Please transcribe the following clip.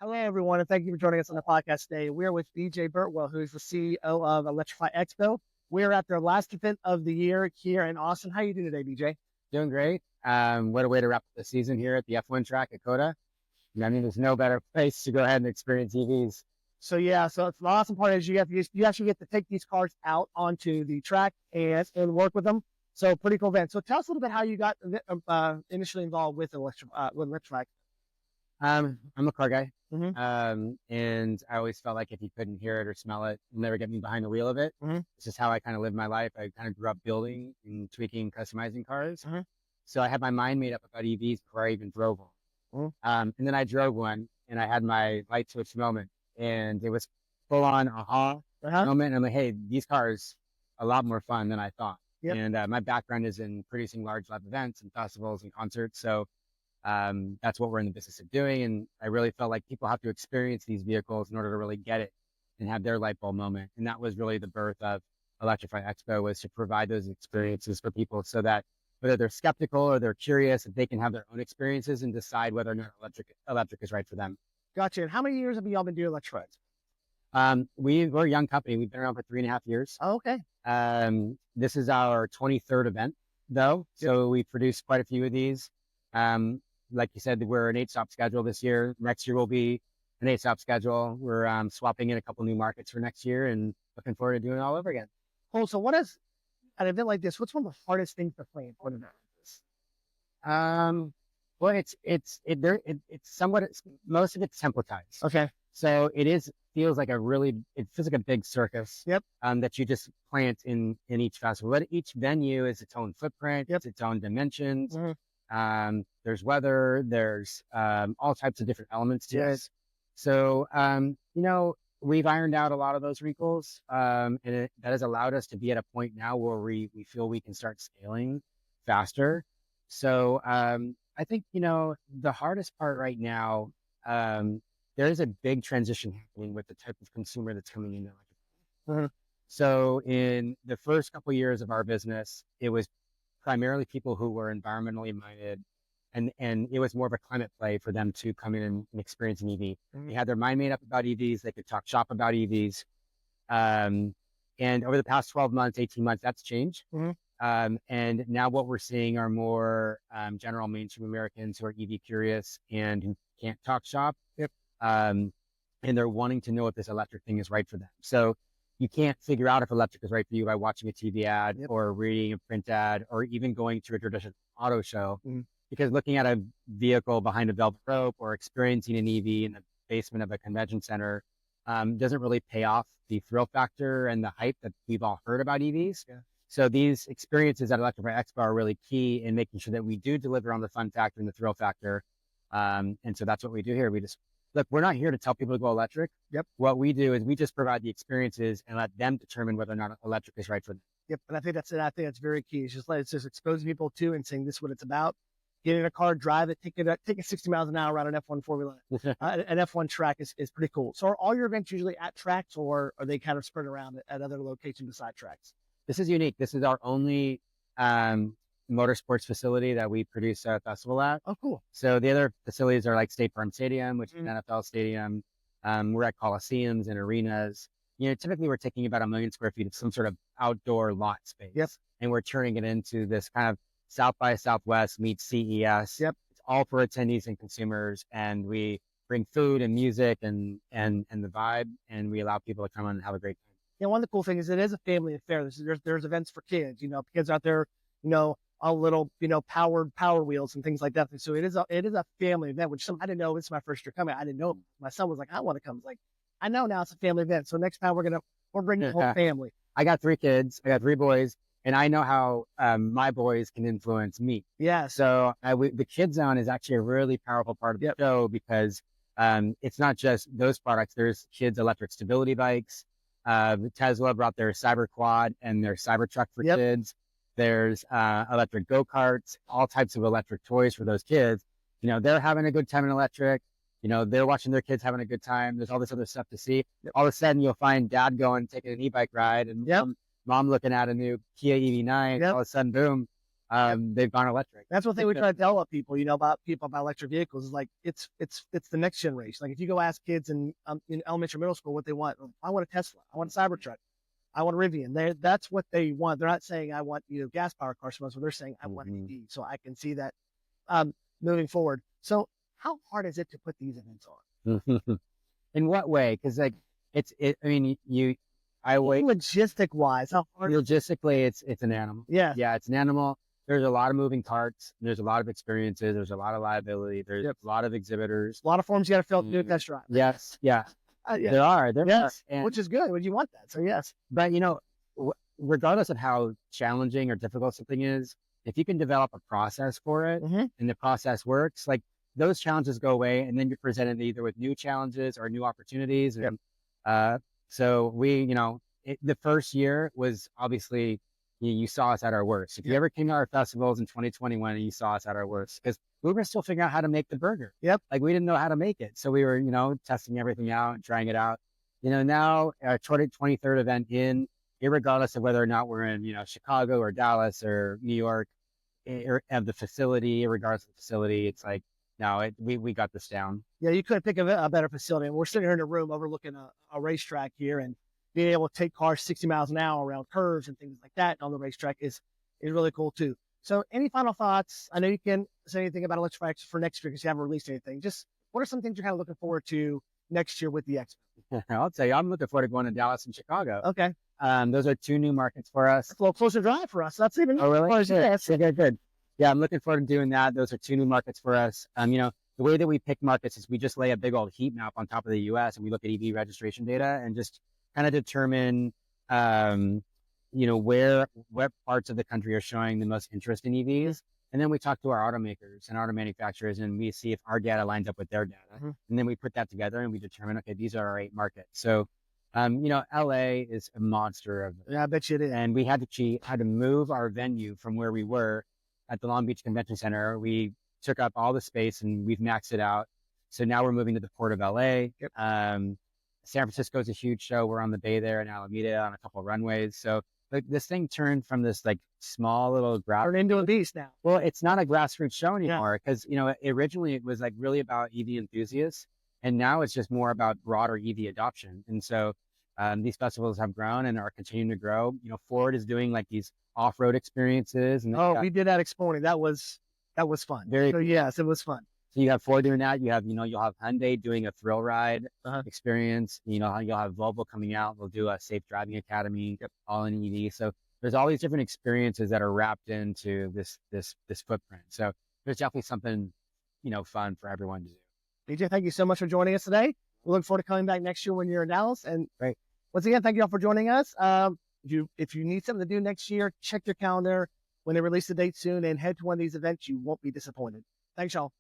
Hello, everyone, and thank you for joining us on the podcast today. We're with DJ Birtwell, who is the CEO of Electrify Expo. We're at their last event of the year here in Austin. How are you doing today, DJ? Doing great. What a way to wrap up the season here at the F1 track at Coda. I mean, there's no better place to go ahead and experience EVs. So it's the awesome part is you actually get to take these cars out onto the track and work with them. So pretty cool event. So tell us a little bit how you got initially involved with Electrify. I'm a car guy, Mm-hmm. and I always felt like if you couldn't hear it or smell it, you'll never get me behind the wheel of it. Mm-hmm. It's just how I kind of live my life. I kind of grew up building and tweaking, customizing cars. Mm-hmm. So I had my mind made up about EVs before I even drove one. And then I drove one, and I had my light switch moment, and it was full on aha moment. And I'm like, hey, these cars a lot more fun than I thought. Yep. And my background is in producing large live events and festivals and concerts. So that's what we're in the business of doing. And I really felt like people have to experience these vehicles in order to really get it and have their light bulb moment. And that was really the birth of Electrify Expo, was to provide those experiences for people so that whether they're skeptical or they're curious, that they can have their own experiences and decide whether or not electric is right for them. Gotcha. And how many years have y'all been doing Electrify? We're a young company. We've been around for 3.5 years. Oh, okay. This is our 23rd event, though. Yep. So we produced quite a few of these. Like you said, we're an 8-stop schedule this year. Next year will be an 8-stop schedule. We're swapping in a couple new markets for next year and looking forward to doing it all over again. Cool. So what is an event like this? What's one of the hardest things to plan for an event like this? Well, it's somewhat, most of it's templatized. Okay. So it feels like a big circus. Yep. That you just plant in each festival. But each venue is its own footprint. Yep. It's its own dimensions. Mm-hmm. There's weather, there's all types of different elements to it. So, we've ironed out a lot of those wrinkles, and that has allowed us to be at a point now where we feel we can start scaling faster. So I think, the hardest part right now, there is a big transition happening with the type of consumer that's coming in. Mm-hmm. So in the first couple of years of our business, it was primarily people who were environmentally minded, and it was more of a climate play for them to come in and experience an EV. Mm-hmm. They had their mind made up about EVs. They could talk shop about EVs. And over the past 12 months, 18 months, that's changed. Mm-hmm. And now what we're seeing are more general mainstream Americans who are EV curious and who can't talk shop. Yep. And they're wanting to know if this electric thing is right for them. So you can't figure out if electric is right for you by watching a TV ad or reading a print ad or even going to a traditional auto show. Mm-hmm. Because looking at a vehicle behind a velvet rope or experiencing an EV in the basement of a convention center doesn't really pay off the thrill factor and the hype that we've all heard about EVs. Yeah. So these experiences at Electrify Expo are really key in making sure that we do deliver on the fun factor and the thrill factor. And so that's what we do here. We're not here to tell people to go electric. Yep. What we do is we just provide the experiences and let them determine whether or not electric is right for them. Yep. And I think that's it. I think that's very key. It's just exposing people to and saying this is what it's about. Get in a car, drive it, take it 60 miles an hour around an F1 4-wheeler. An F1 track is pretty cool. So are all your events usually at tracks, or are they kind of spread around at other locations beside tracks? This is unique. This is our only motorsports facility that we produce a festival at. Oh, cool. So the other facilities are like State Farm Stadium, which is an NFL stadium. We're at coliseums and arenas. Typically we're taking about 1 million square feet of some sort of outdoor lot space. Yep. And we're turning it into this kind of South by Southwest meets CES. Yep. It's all for attendees and consumers. And we bring food and music and the vibe, and we allow people to come on and have a great time. Yeah, one of the cool things is it is a family affair. There's events for kids, kids out there, all little, powered power wheels and things like that. So it is a family event, which I didn't know. This is my first year coming. I didn't know. My son was like, I want to come. I was like, I know now it's a family event. So next time we're bringing the whole family. I got 3 kids. I got 3 boys. And I know how my boys can influence me. Yeah. So the Kid Zone is actually a really powerful part of the show because it's not just those products. There's kids' electric stability bikes. Tesla brought their Cyber Quad and their Cybertruck for kids. There's electric go-karts, all types of electric toys for those kids. They're having a good time in electric. They're watching their kids having a good time. There's all this other stuff to see. All of a sudden, you'll find dad taking an e-bike ride, and mom looking at a new Kia EV9. All of a sudden, boom, they've gone electric. That's one thing we try to tell people, about electric vehicles is like, it's the next generation. Like if you go ask kids in elementary, middle school what they want, I want a Tesla, I want a Cybertruck, I want a Rivian. That's what they want. They're not saying I want, gas powered cars from us, but they're saying I want an EV. So I can see that moving forward. So how hard is it to put these events on? In what way? Because I mean, logistic wise, how hard? Logistically, it's an animal. Yeah. Yeah, it's an animal. There's a lot of moving parts. There's a lot of experiences. There's a lot of liability. There's a lot of exhibitors. A lot of forms you got to fill to do a test drive. Yes. Yeah. There are. And, which is good. Would you want that? So yes. But regardless of how challenging or difficult something is, if you can develop a process for it and the process works, like those challenges go away, and then you're presented either with new challenges or new opportunities. And so we, the first year was obviously, you saw us at our worst. If you ever came to our festivals in 2021 and you saw us at our worst, because we were still figuring out how to make the burger. Like we didn't know how to make it. So we were, testing everything out, trying it out. Now our 23rd event in, irregardless of whether or not we're in, Chicago or Dallas or New York, or of the facility, regardless of the facility, it's like, no, we got this down. Yeah, you couldn't pick a better facility. And we're sitting here in a room overlooking a racetrack here, and being able to take cars 60 miles an hour around curves and things like that on the racetrack is really cool too. So any final thoughts? I know you can say anything about Electrify Expo for next year because you haven't released anything. Just what are some things you're kind of looking forward to next year with the Expo? I'll tell you, I'm looking forward to going to Dallas and Chicago. Okay. Those are two new markets for us. It's a little closer drive for us. That's even. Oh, really? Good. Yeah, I'm looking forward to doing that. Those are two new markets for us. The way that we pick markets is we just lay a big old heat map on top of the U.S. and we look at EV registration data and just kind of determine, what parts of the country are showing the most interest in EVs. And then we talk to our automakers and auto manufacturers, and we see if our data lines up with their data. And then we put that together and we determine, okay, these are our 8 markets. So, LA is a monster of. Yeah, I bet you it is. And we had to move our venue from where we were at the Long Beach Convention Center. We took up all the space and we've maxed it out. So now we're moving to the Port of LA. San Francisco is a huge show. We're on the bay there in Alameda on a couple of runways. So this thing turned from this like small little turned into a beast now. Well, it's not a grassroots show anymore because, originally it was like really about EV enthusiasts, and now it's just more about broader EV adoption. And so these festivals have grown and are continuing to grow. Ford is doing like these off-road experiences. And we did that Expo. That was fun. Yes, it was fun. So you have Ford doing that. You have, you'll have Hyundai doing a thrill ride experience. You'll have Volvo coming out. They'll do a safe driving academy, all in EV. So there's all these different experiences that are wrapped into this footprint. So there's definitely something, fun for everyone to do. DJ, thank you so much for joining us today. We look forward to coming back next year when you're in Dallas. And once again, thank you all for joining us. If you need something to do next year, check your calendar when they release the date soon and head to one of these events. You won't be disappointed. Thanks, y'all.